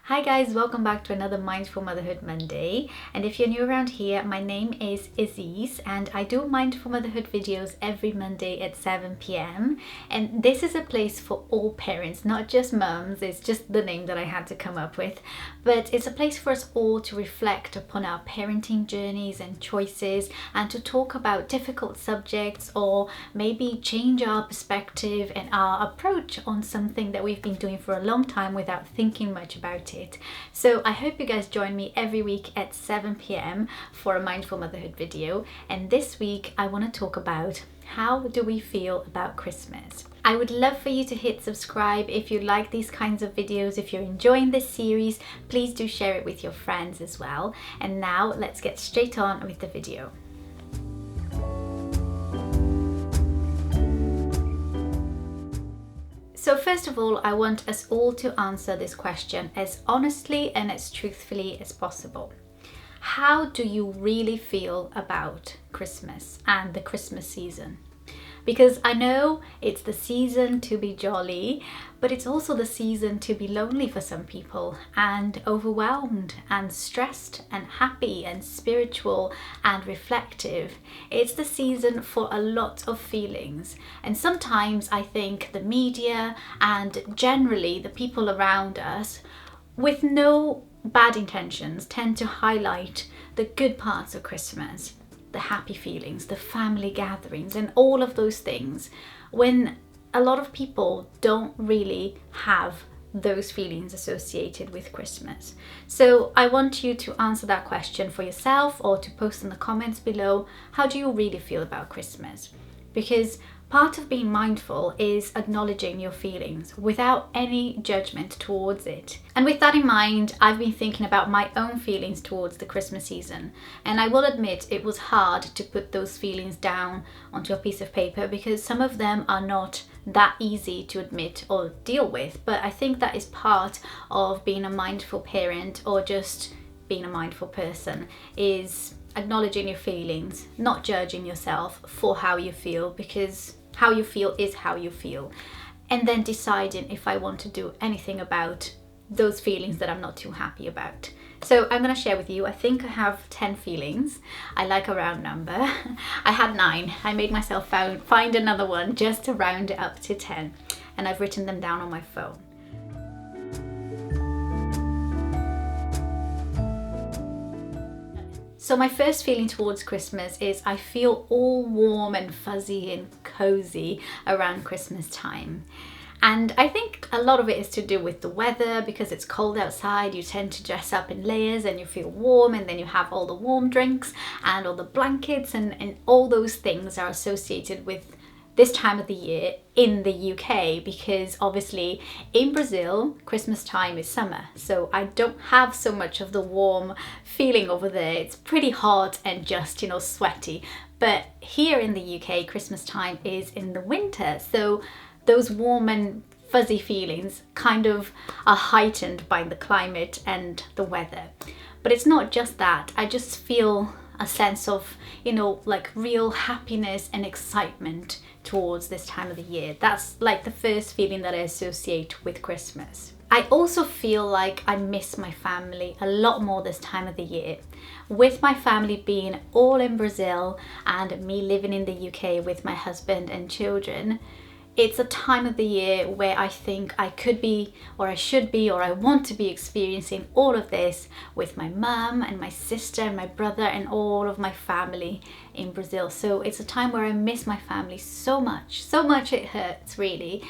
Hi guys, welcome back to another Mindful Motherhood Monday. And if you're new around here, my name is Ysis and I do Mindful Motherhood videos every Monday at 7 p.m. And this is a place for all parents, not just mums. It's just the name that I had to come up with. But it's a place for us all to reflect upon our parenting journeys and choices and to talk about difficult subjects or maybe change our perspective and our approach on something that we've been doing for a long time without thinking much about it. So I hope you guys join me every week at 7 p.m. for a Mindful Motherhood video. And this week I want to talk about how do we feel about Christmas. I would love for you to hit subscribe if you like these kinds of videos. If you're enjoying this series, please do share it with your friends as well. And now let's get straight on with the video. So first of all, I want us all to answer this question as honestly and as truthfully as possible. How do you really feel about Christmas and the Christmas season? Because I know it's the season to be jolly, but it's also the season to be lonely for some people and overwhelmed and stressed and happy and spiritual and reflective. It's the season for a lot of feelings. And sometimes I think the media and generally the people around us, with no bad intentions, tend to highlight the good parts of Christmas. The happy feelings, the family gatherings, and all of those things, when a lot of people don't really have those feelings associated with Christmas. So I want you to answer that question for yourself or to post in the comments below. How do you really feel about Christmas? Because part of being mindful is acknowledging your feelings without any judgment towards it. And with that in mind, I've been thinking about my own feelings towards the Christmas season. And I will admit it was hard to put those feelings down onto a piece of paper because some of them are not that easy to admit or deal with. But I think that is part of being a mindful parent or just being a mindful person, is acknowledging your feelings, not judging yourself for how you feel, because how you feel is how you feel, and then deciding if I want to do anything about those feelings that I'm not too happy about. So I'm going to share with you, I think I have 10 feelings. I like a round number. I had 9. I made myself find another one just to round it up to 10, and I've written them down on my phone. So my first feeling towards Christmas is I feel all warm and fuzzy and cozy around Christmas time. And I think a lot of it is to do with the weather, because it's cold outside, you tend to dress up in layers and you feel warm, and then you have all the warm drinks and all the blankets and all those things are associated with this time of the year in the UK, because obviously in Brazil Christmas time is summer, so I don't have so much of the warm feeling over there. It's pretty hot and just, sweaty. But here in the UK Christmas time is in the winter, so those warm and fuzzy feelings kind of are heightened by the climate and the weather. But it's not just that, I just feel a sense of, like real happiness and excitement towards this time of the year. That's like the first feeling that I associate with Christmas. I also feel like I miss my family a lot more this time of the year. With my family being all in Brazil and me living in the UK with my husband and children, it's a time of the year where I think I could be, or I should be, or I want to be experiencing all of this with my mum and my sister and my brother and all of my family in Brazil. So it's a time where I miss my family so much it hurts really.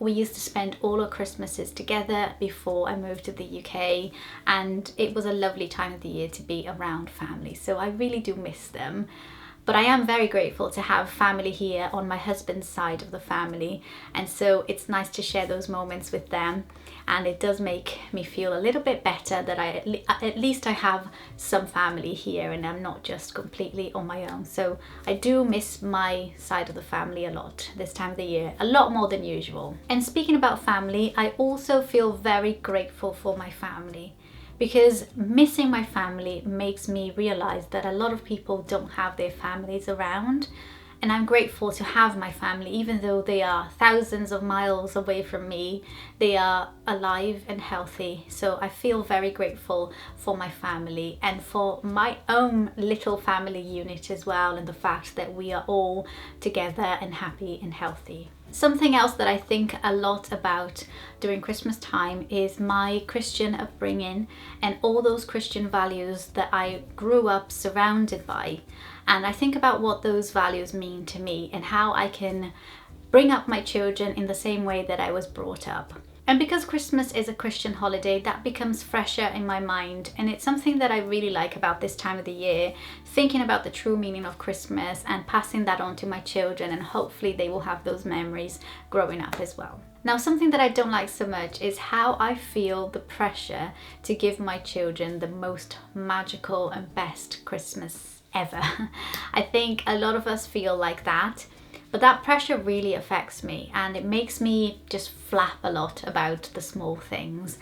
We used to spend all our Christmases together before I moved to the UK, and it was a lovely time of the year to be around family. So I really do miss them. But I am very grateful to have family here on my husband's side of the family, and so it's nice to share those moments with them, and it does make me feel a little bit better that at least I have some family here and I'm not just completely on my own. So I do miss my side of the family a lot this time of the year, a lot more than usual. And speaking about family, I also feel very grateful for my family, because missing my family makes me realize that a lot of people don't have their families around, And I'm grateful to have my family, even though they are thousands of miles away from me. They are alive and healthy. So I feel very grateful for my family and for my own little family unit as well, and the fact that we are all together and happy and healthy. Something else that I think a lot about during Christmas time is my Christian upbringing and all those Christian values that I grew up surrounded by. And I think about what those values mean to me and how I can bring up my children in the same way that I was brought up. And because Christmas is a Christian holiday, that becomes fresher in my mind. And it's something that I really like about this time of the year, thinking about the true meaning of Christmas and passing that on to my children, and hopefully they will have those memories growing up as well. Now, something that I don't like so much is how I feel the pressure to give my children the most magical and best Christmas ever. I think a lot of us feel like that. But that pressure really affects me, and it makes me just flap a lot about the small things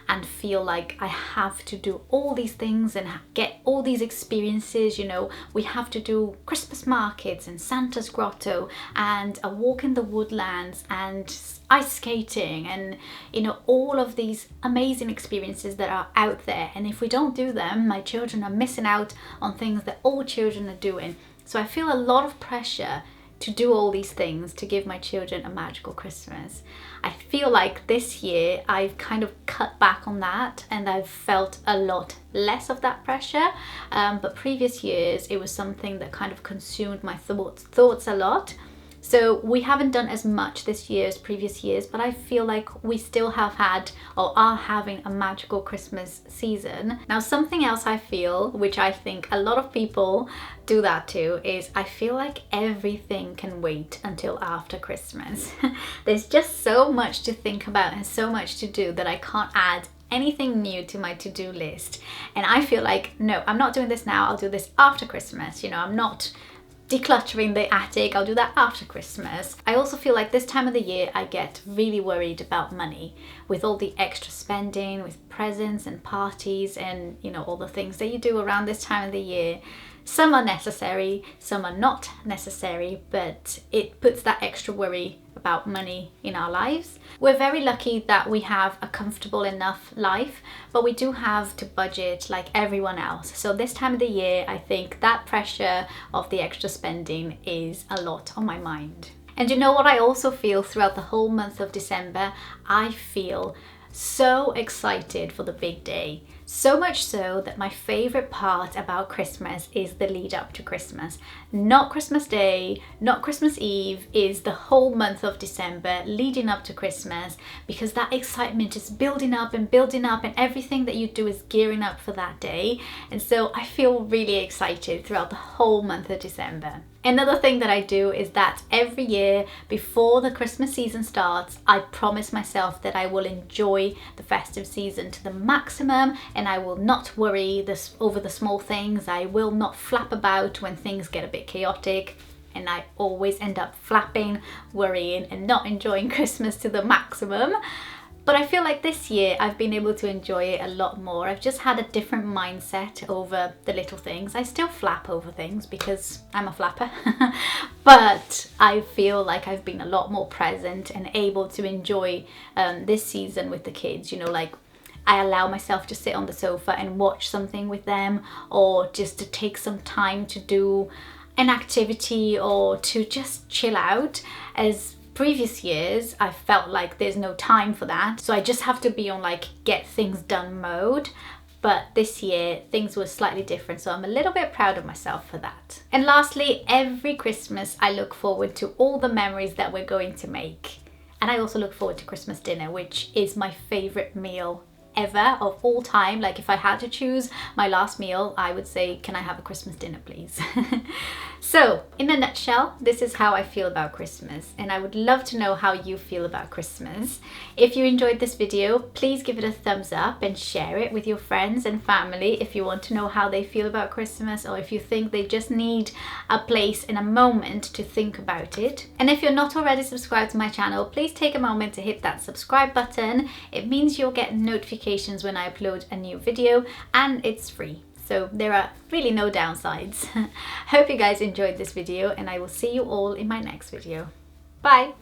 and feel like I have to do all these things and get all these experiences. You know, we have to do Christmas markets and Santa's grotto and a walk in the woodlands and ice skating and, you know, all of these amazing experiences that are out there. And if we don't do them, my children are missing out on things that all children are doing. So I feel a lot of pressure to do all these things to give my children a magical Christmas. I feel like this year I've kind of cut back on that and I've felt a lot less of that pressure. But previous years it was something that kind of consumed my thoughts a lot. So we haven't done as much this year as previous years, but I feel like we still have had or are having a magical Christmas season. Now, something else I feel, which I think a lot of people do that too, is I feel like everything can wait until after Christmas. There's just so much to think about and so much to do that I can't add anything new to my to-do list. And I feel like, no, I'm not doing this now, I'll do this after Christmas. You know, I'm not decluttering the attic, I'll do that after Christmas. I also feel like this time of the year I get really worried about money with all the extra spending, with presents and parties and, you know, all the things that you do around this time of the year. Some are necessary, some are not necessary, but it puts that extra worry about money in our lives. We're very lucky that we have a comfortable enough life, but we do have to budget like everyone else. So this time of the year, I think that pressure of the extra spending is a lot on my mind. And you know what I also feel throughout the whole month of December? I feel so excited for the big day. So much so that my favorite part about Christmas is the lead up to Christmas. Not Christmas Day, not Christmas Eve, is the whole month of December leading up to Christmas, because that excitement is building up and everything that you do is gearing up for that day. And so I feel really excited throughout the whole month of December. Another thing that I do is that every year before the Christmas season starts, I promise myself that I will enjoy the festive season to the maximum and I will not worry over the small things. I will not flap about when things get a bit chaotic, and I always end up flapping, worrying and not enjoying Christmas to the maximum. But I feel like this year I've been able to enjoy it a lot more. I've just had a different mindset over the little things. I still flap over things because I'm a flapper, but I feel like I've been a lot more present and able to enjoy this season with the kids. You know, like I allow myself to sit on the sofa and watch something with them, or just to take some time to do an activity or to just chill out. As previous years, I felt like there's no time for that. So I just have to be on like get things done mode. But this year things were slightly different, so I'm a little bit proud of myself for that. And lastly, every Christmas I look forward to all the memories that we're going to make. And I also look forward to Christmas dinner, which is my favorite meal ever of all time. Like if I had to choose my last meal, I would say, can I have a Christmas dinner please? So in a nutshell, this is how I feel about Christmas, and I would love to know how you feel about Christmas. If you enjoyed this video, please give it a thumbs up and share it with your friends and family if you want to know how they feel about Christmas, or if you think they just need a place and a moment to think about it. And if you're not already subscribed to my channel, please take a moment to hit that subscribe button. It means you'll get notifications when I upload a new video, and it's free. So there are really no downsides. Hope you guys enjoyed this video, and I will see you all in my next video. Bye!